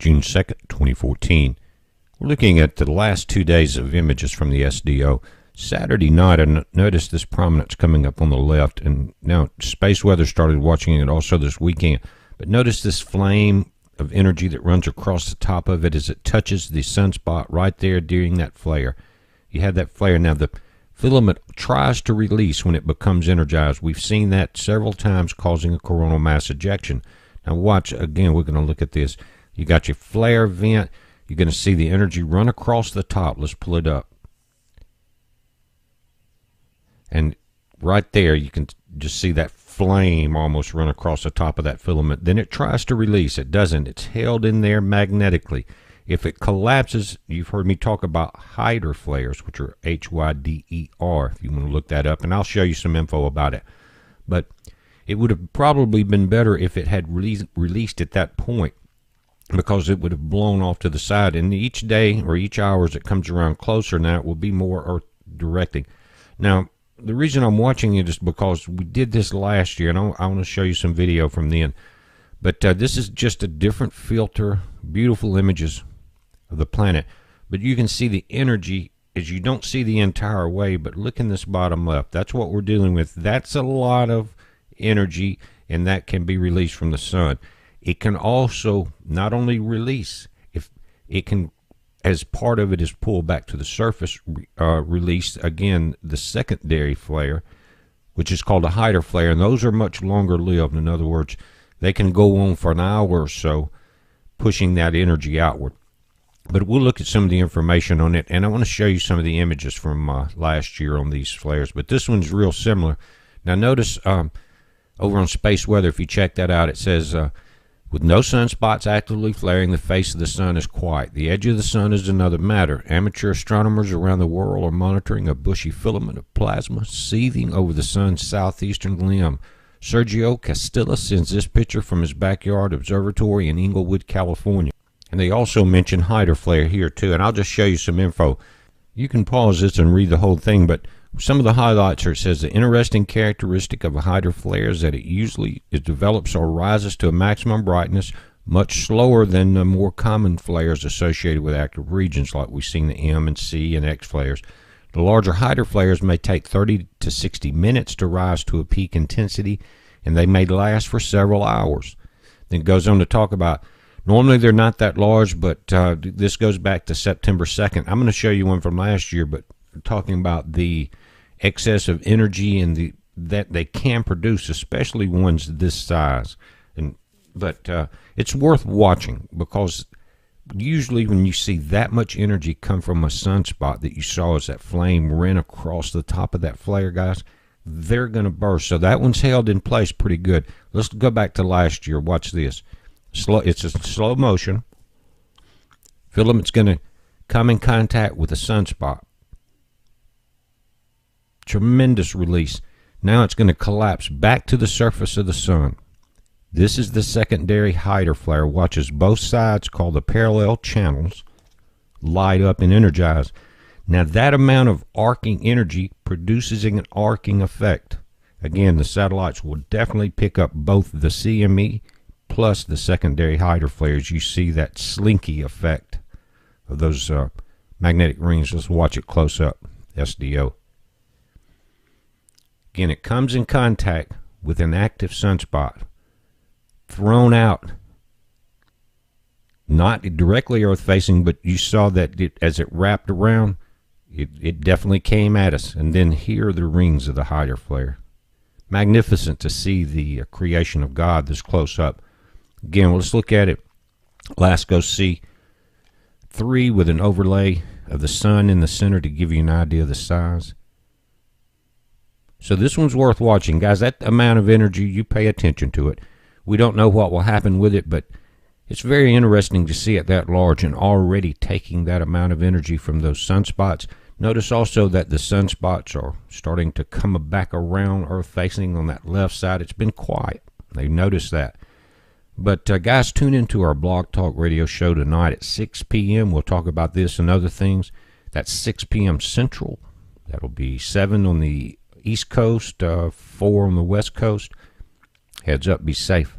June 2nd, 2014. We're looking at the last 2 days of images from the SDO. Saturday night, I noticed this prominence coming up on the left, and now Space Weather started watching it also this weekend. But notice this flame of energy that runs across the top of it as it touches the sunspot right there during that flare. You have that flare. Now, the filament tries to release when it becomes energized. We've seen that several times, causing a coronal mass ejection. Now watch, again, we're going to look at this. You got your flare vent. You're going to see the energy run across the top. Let's pull it up. And right there, you can just see that flame almost run across the top of that filament. Then it tries to release. It doesn't. It's held in there magnetically. If it collapses, you've heard me talk about hyder flares, which are Hyder, if you want to look that up, and I'll show you some info about it. But it would have probably been better if it had released at that point, because it would have blown off to the side. And each day or each hour as it comes around closer, now it will be more earth directing. Now, the reason I'm watching it is because we did this last year, and I want to show you some video from then. But this is just a different filter, beautiful images of the planet. But you can see the energy as you don't see the entire way, but look in this bottom left. That's what we're dealing with. That's a lot of energy, and that can be released from the sun. It can also not only release, if it can, as part of it is pulled back to the surface, release again the secondary flare, which is called a Hyder flare, and those are much longer lived. In other words, they can go on for an hour or so, pushing that energy outward. But we'll look at some of the information on it, and I want to show you some of the images from last year on these flares. But this one's real similar. Now notice over on Space Weather, if you check that out, it says, with no sunspots actively flaring, the face of the sun is quiet. The edge of the sun is another matter. Amateur astronomers around the world are monitoring a bushy filament of plasma seething over the sun's southeastern limb. Sergio Castilla sends this picture from his backyard observatory in Inglewood, California. And they also mention Hyder flare here too, and I'll just show you some info. You can pause this and read the whole thing, but some of the highlights are, it says the interesting characteristic of a Hyder flare is that it develops or rises to a maximum brightness much slower than the more common flares associated with active regions, like we've seen the M and C and X flares. The larger Hyder flares may take 30 to 60 minutes to rise to a peak intensity, and they may last for several hours. Then it goes on to talk about, normally they're not that large, but this goes back to September 2nd. I'm going to show you one from last year, but talking about the excess of energy and that they can produce, especially ones this size. But it's worth watching, because usually when you see that much energy come from a sunspot that you saw as that flame ran across the top of that flare, guys, they're going to burst. So that one's held in place pretty good. Let's go back to last year. Watch this. It's a slow motion. Filament's going to come in contact with a sunspot. Tremendous release. Now it's going to collapse back to the surface of the sun. This is the secondary Hyder flare. Watch as both sides, called the parallel channels, light up and energize. Now that amount of arcing energy produces an arcing effect. Again, the satellites will definitely pick up both the CME plus the secondary Hyder flares. You see that slinky effect of those magnetic rings. Let's watch it close up. SDO. Again, it comes in contact with an active sunspot, thrown out, not directly earth facing, but you saw that as it wrapped around, it definitely came at us. And then here are the rings of the Hyder flare. Magnificent to see the creation of God this close up. Again, let's look at it. LASCO C3 with an overlay of the sun in the center to give you an idea of the size. So this one's worth watching, guys. That amount of energy, you pay attention to it. We don't know what will happen with it, but it's very interesting to see it that large and already taking that amount of energy from those sunspots. Notice also that the sunspots are starting to come back around earth facing on that left side. It's been quiet. They noticed that. But guys, tune into our Blog Talk Radio show tonight at 6 p.m. We'll talk about this and other things. That's 6 p.m. Central. That'll be 7 on the East Coast, 4 on the West Coast. Heads up, be safe.